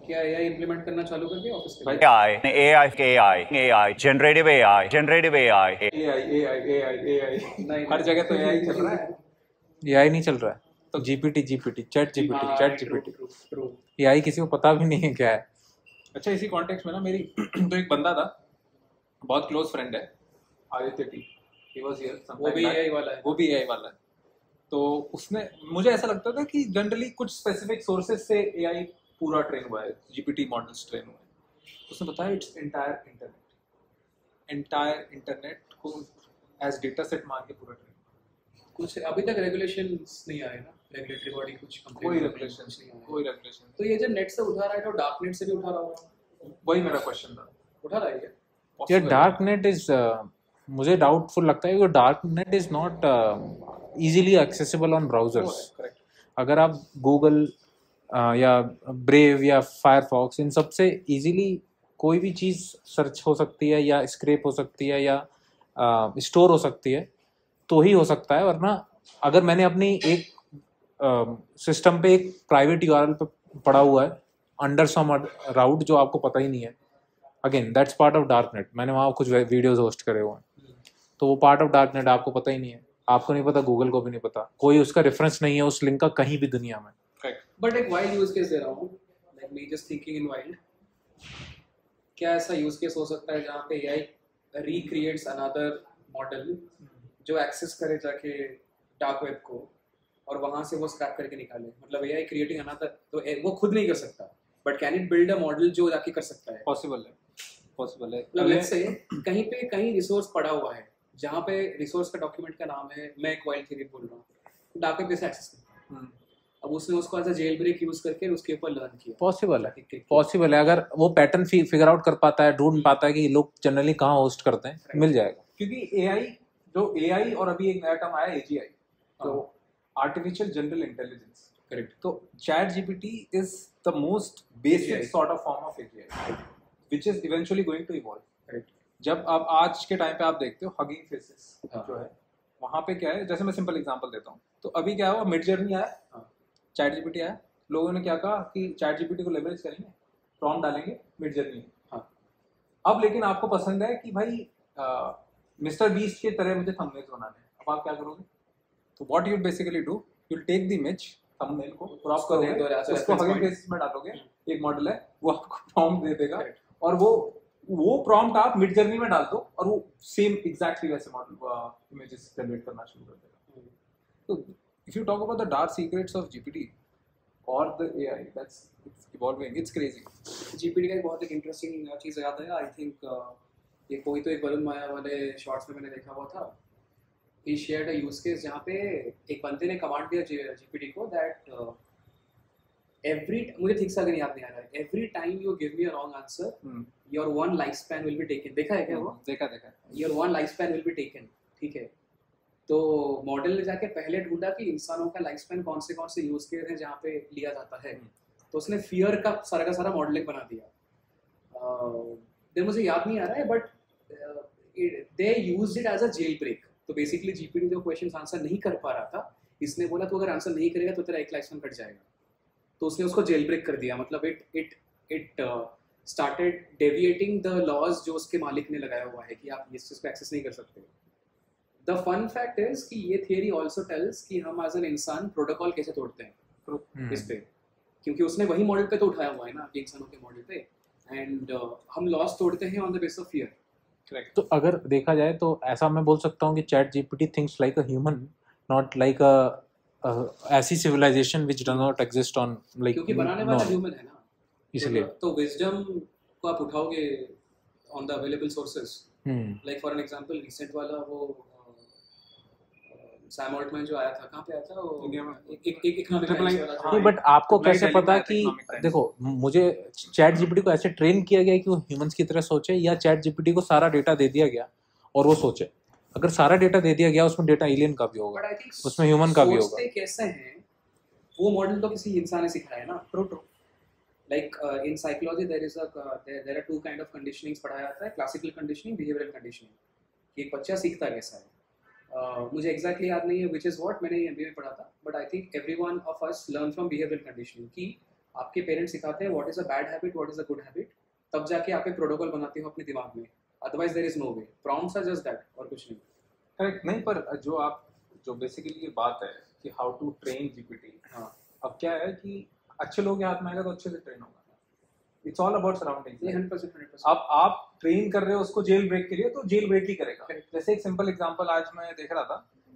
क्या AI implement करना चालू कर दिया ऑफिस के लिए? जनरेटिव AI नहीं हर जगह तो AI चल रहा है। एआई नहीं चल रहा है, तो GPT chat GPT true. AI किसी को पता भी नहीं है क्या है। अच्छा, इसी कॉन्टेक्स्ट में ना मेरी तो एक बंदा था, बहुत क्लोज फ्रेंड है, Aditya T. He was here वो समटाइम भी बैक। AI वाला है। वो भी AI वाला है। तो उसने, मुझे ऐसा लगता था कि जनरली कुछ स्पेसिफिक सोर्सेज से AI पूरा ट्रेन हुआ है, जीपीटी मॉडल्स ट्रेन हुए हैं। उसने बताया इट्स एंटायर इंटरनेट को एज डेटा सेट मान के पूरा ट्रेन। कुछ अभी तक रेगुलेशंस नहीं आए ना, रेगुलेटरी बॉडी कुछ कोई रेगुलेशन नहीं। तो ये जो नेट से उठा रहा है तो डार्क नेट से भी उठा रहा होगा। वही मेरा क्वेश्चन था। उठा रहा है क्या? ये डार्क नेट इज, मुझे डाउटफुल लगता है कि dark net is not easily accessible on browsers. Correct. अगर आप गूगल या ब्रेव या फायरफॉक्स, इन सबसे इजीली कोई भी चीज़ सर्च हो सकती है या स्क्रैप हो सकती है या स्टोर हो सकती है तो ही हो सकता है। वरना अगर मैंने अपनी एक सिस्टम पे एक प्राइवेट यूआरएल पे पड़ा हुआ है अंडर सम राउट जो आपको पता ही नहीं है, again that's part of dark net. मैंने वहाँ कुछ वीडियोस होस्ट करे हुए हैं, तो वो पार्ट ऑफ डार्क नेट, आपको पता ही नहीं है, आपको नहीं पता, गूगल को भी नहीं पता, कोई उसका रेफरेंस नहीं है उस लिंक का कहीं भी दुनिया में। बट एक वाइल्ड यूज केस दे रहा हूँ, like me just thinking in wild. क्या ऐसा यूज केस हो सकता है जहाँ पे AI रिक्रिएट्स अनदर मॉडल जो एक्सेस करे जाके डार्क वेब को और वहां से वो स्क्रैप करके निकाले? मतलब AI क्रिएटिंग अनदर, तो वो खुद नहीं कर सकता, but can it build a model जो जाके कर सकता है? पॉसिबल है। मतलब लेट्स से कहीं रिसोर्स पड़ा हुआ है जहाँ पे रिसोर्स का डॉक्यूमेंट का नाम है, मैं एक वाइल्ड थियरी बोल रहा हूँ, डार्क वेब से एक्सेस करता है। अब उसने उसको as a jail break use करके उसके ऊपर लर्न किया। पॉसिबल है अगर वो पैटर्न फिगर आउट कर पाता है, ढूंढ पाता है कि लोग जनरली कहाँ होस्ट करते हैं, मिल जाएगा। क्योंकि AI और अभी एक नया टर्म आया AGI, तो आर्टिफिशियल जनरल इंटेलिजेंस। करेक्ट। तो chat GPT is the most basic sort of form of AGI which is eventually going to evolve. Correct. जब आप आज के टाइम पे आप देखते हो हगिंग फेसेस जो है, वहां पे क्या है, जैसे मैं सिंपल एग्जांपल देता हूँ, तो अभी क्या हुआ, मिड जर्नी आया, चैट जीपीटी आया, लोगों ने क्या कहा कि चैट जीपीटी को लेवरेज करेंगे, प्रॉम्प्ट डालेंगे, मिड जर्नी। अब लेकिन आपको पसंद है कि भाई मिस्टर बीस्ट की तरह मुझे थंबनेल्स बनाने हैं, अब आप क्या करोगे? तो what you basically do, you will take the image, thumbnail को क्रॉप करोगे, उसको हगिंग फेसेस में डालोगे, एक मॉडल है वो आपको प्रॉम्प्ट दे देगा, और वो प्रॉम्प्ट आप मिड जर्नी में डाल दो और वो सेम एग्जैक्टली वैसे मॉडल इमेजेस जनरेट करना शुरू कर देगा। तो if you talk about the dark secrets of GPT or the AI, it's evolving, it's crazy. GPT का एक बहुत एक इंटरेस्टिंग चीज़ याद है, आई थिंक ये कोई तो एक वरुण माया वाले शॉर्ट्स में मैंने देखा हुआ था। he shared a use case जहाँ पे एक बंदे ने कमांड दिया GPT को that मुझे ठीक से अगर याद नहीं आ रहा है, every time you give me a wrong answer, your one lifespan will be taken। देखा है क्या वो? देखा। your one lifespan will be taken, ठीक है। तो मॉडल ने जाके पहले ढूंढा कि इंसानों का लाइफ स्पैन कौन से यूज केस हैं जहाँ पे लिया जाता है, तो उसने फियर का सारा मॉडलिंग बना दिया। मुझे याद नहीं आ रहा है, but they used it as a jail break. तो बेसिकली जीपीटी जो क्वेश्चंस आंसर नहीं कर पा रहा था, इसने बोला तो अगर आंसर नहीं करेगा तो तेरा एक लाइफ स्पैन कट जाएगा, तो उसने उसको जेल ब्रेक कर दिया। मतलब it started deviating the laws जो उसके मालिक ने लगाया हुआ है कि आप इस चीज़ को एक्सेस नहीं कर सकते। द फन फैक्ट इज कि ये थियरी ऑल्सो टेल्स कि हम एज एन इंसान प्रोटोकॉल कैसे तोड़ते हैं इस पे, क्योंकि उसने वही मॉडल पे तो उठाया हुआ है ना, इंसानों के मॉडल पे, एंड हम लॉस तोड़ते हैं on the base of fear. Correct. तो अगर देखा जाए तो ऐसा मैं बोल सकता हूँ कि ChatGPT thinks like a human, not like a ऐसी civilization which does not exist on, like, क्योंकि बनाने वाला ह्यूमन है ना, इसलिए तो विजडम को आप उठाओगे on the available sources. Like for an example recent वाला वो सैम ऑल्टमैन जो आया था, कहाँ पे आया था वो? इंडिया में। नहीं, बट आपको कैसे पता कि, देखो, मुझे चैट जीपीटी को ऐसे ट्रेन किया गया कि वो ह्यूमंस की तरह सोचे, या चैट जीपीटी को सारा डेटा दे दिया गया और वो सोचे? अगर सारा डेटा दे दिया गया, उसमें डेटा एलियन का भी होगा, उसमें ह्यूमन का भी होगा। सोचते कैसे हैं वो मॉडल तो किसी इंसान ने सिखाया ना। Like in psychology there are two kind of conditionings पढ़ाया जाता है, क्लासिकल कंडीशनिंग, बिहेवियरल कंडीशनिंग, कि एक बच्चा सीखता कैसा है। मुझे एग्जैक्टली याद नहीं है विच इज़ व्हाट, मैंने MBA में पढ़ा था, but I think everyone of us learn from behavioural conditioning, कि आपके पेरेंट्स सिखाते हैं what is a bad habit, what is a good habit, तब जाके आप एक प्रोटोकॉल बनाते हो अपने दिमाग में, otherwise there is no way. Prompts are just that और कुछ नहीं। करेक्ट। नहीं, पर जो बेसिकली ये बात है कि हाउ टू ट्रेन जीपीटी, हाँ अब क्या है कि अच्छे लोग के हाथ में आएगा तो अच्छे से ट्रेन होगा। It's all about surroundings. ये 100%। अब आप ट्रेन कर रहे हो उसको जेल ब्रेक के लिए, तो जेल ब्रेक ही करेगा। जैसे एक सिंपल एग्जांपल आज मैं देख रहा था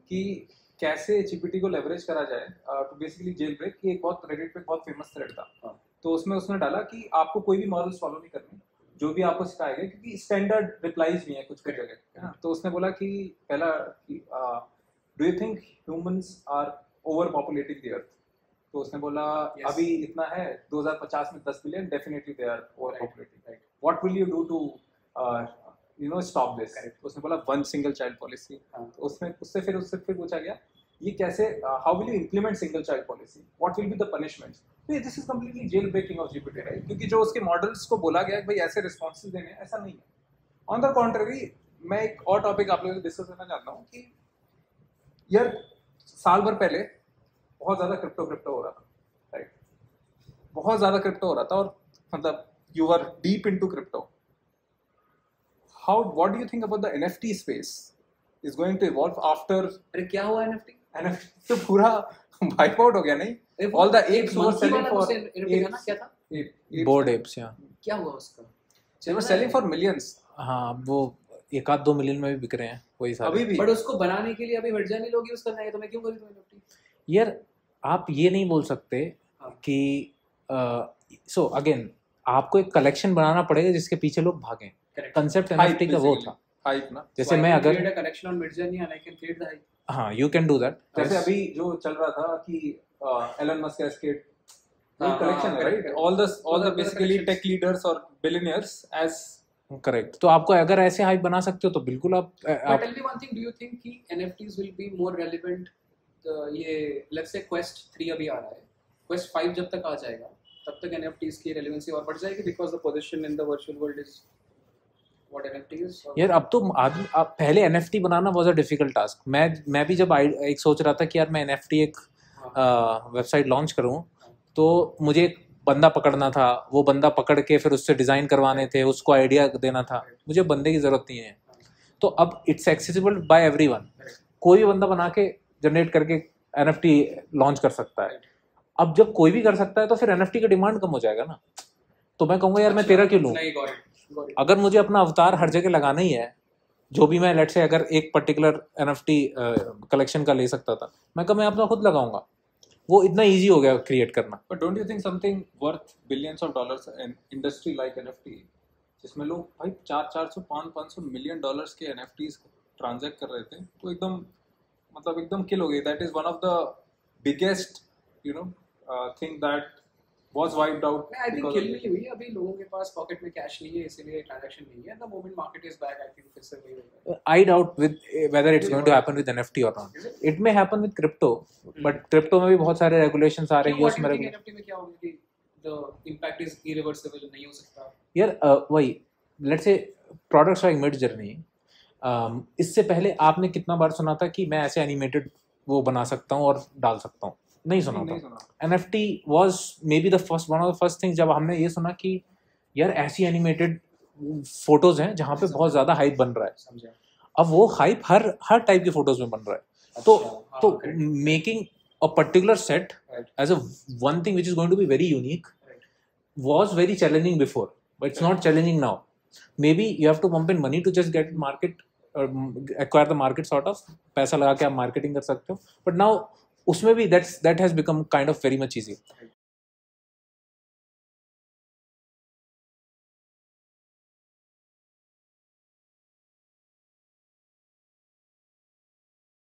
कि कैसे जीपीटी को लेवरेज करा जाए टू बेसिकली जेल ब्रेक की। एक बहुत रेडिट पे बहुत फेमस थ्रेड था, तो उसमें उसने डाला कि आपको कोई भी मॉडल्स फॉलो नहीं करने, जो भी आपको सिखाएगा, क्योंकि स्टैंडर्ड रिप्लाईज नहीं है कुछ कुछ जगह, है ना। तो उसने बोला कि पहला do you think humans are over populating the earth? तो उसने बोला Yes. अभी इतना है, 2050 में 10 billion, definitely they are over populating. Right. What will you do to stop this? उसने बोला वन सिंगल चाइल्ड पॉलिसी। तो उससे फिर पूछा गया ये कैसे, how will you implement single child policy, what will be the punishments? तो this is completely jail breaking of GPT, right? क्योंकि जो उसके मॉडल्स को बोला गया कि भाई ऐसे रिस्पॉन्सेज देने हैं, ऐसा नहीं है। ऑन द कॉन्ट्ररी, मैं एक और टॉपिक आप लोगों से डिस्कस करना चाहता हूँ कि यार साल भर पहले बहुत ज़्यादा क्रिप्टो हो रहा था, राइट? बहुत ज़्यादा क्रिप्टो हो रहा था, और मतलब you are deep into crypto. What do you think about the NFT space is going to evolve after? अरे क्या हुआ एनएफटी? एनएफटी तो पूरा वाइप आउट हो गया, नहीं? All the apps were selling for क्या था? बोर्ड एप्स, या क्या हुआ उसका? दे वर सेलिंग फॉर मिलियंस। हाँ, वो 1-2 मिलियन में भी बिक रहे हैं वही सारे अभी भी। बट उसको बनाने के लिए अभी वर्जन ही लोग यूज करना है, तो मैं क्यों खरीदूं एनएफटी? यार आप ये नहीं बोल सकते कि सो अगेन आपको एक कलेक्शन बनाना पड़ेगा जिसके पीछे लोग भागें। कंसेप्ट एनएफटी का वो था, हाइप ना। जैसे मैं अगर create a collection on Midjourney and I can create the hype. हाँ, यू कैन डू दैट। जैसे अभी जो चल रहा था कि एलन मस्क का स्केट कलेक्शन है, right? All the basically tech leaders और बिलियनियर्स एज करेक्ट। तो आपको अगर ऐसे हाइप बना सकते हो तो बिल्कुल आप But tell me one thing, do you think कि NFTs will be more relevant? ये let's say Quest 3 अभी आ रहा है, Quest 5 जब तक आ जाएगा तब तक NFTs की रेलेवेंसी और बढ़ जाएगी because the position in the virtual world is what NFT is. यार अब तो आदमी पहले NFT banana was a difficult task. मैं भी जब एक सोच रहा था कि यार मैं NFT एक वेबसाइट लॉन्च करूँ, तो मुझे एक बंदा पकड़ना था, वो बंदा पकड़ के फिर उससे डिज़ाइन करवाने थे, उसको आइडिया देना था, मुझे बंदे की ज़रूरत नहीं है। तो अब इट्स एक्सेसिबल बाय एवरीवन, कोई भी बंदा बना के जनरेट करके NFT लॉन्च कर सकता है। अब जब कोई भी कर सकता है तो फिर NFT की डिमांड कम हो जाएगा ना। तो मैं कहूँगा यार मैं तेरा क्यों लूँ? अगर मुझे अपना अवतार हर जगह लगाना ही है, जो भी मैं लेट से अगर एक पर्टिकुलर NFT कलेक्शन का ले सकता था, मैं कहा मैं अपना खुद लगाऊंगा। वो इतना इजी हो गया क्रिएट करना। But don't you think something worth billions of dollars in industry like NFT, जिसमें लोग भाई 400-500 मिलियन डॉलर्स के NFTs ट्रांजैक्ट कर रहे थे, तो एकदम किल हो गई। That is one of the biggest thing that was wiped out. I think kill नहीं हुई, अभी लोगों के पास पॉकेट में कैश नहीं है, इसीलिए ट्रांजैक्शन नहीं है। The moment market is back, I think फिर से वही होगा। I doubt whether it's going to happen with NFT or not. It may happen with crypto, but crypto में भी बहुत सारे regulations आ रहे हैं। उसमें NFT में क्या होगा कि the impact is irreversible, नहीं हो सकता। यार वही let's say products like Midjourney, इससे पहले आपने कितना बार सुना था कि मैं ऐसे एनिमेटेड वो बना सकता हूँ और डाल सकता हूँ? नहीं सुना था। NFT was maybe one of the first things जब हमने ये सुना कि यार ऐसी एनिमेटेड फोटोज हैं जहाँ पे बहुत ज्यादा हाइप बन रहा है। अब वो हाइप हर टाइप की फोटोज में बन रहा है। तो making a particular set as a one thing which is going to be very unique was very challenging before, but it's not challenging now. Maybe you have to pump in money to just get market, acquire the market sort of, पैसा लगा के आप marketing कर सकते हो, but now उसमें भी that has become kind of very much easy.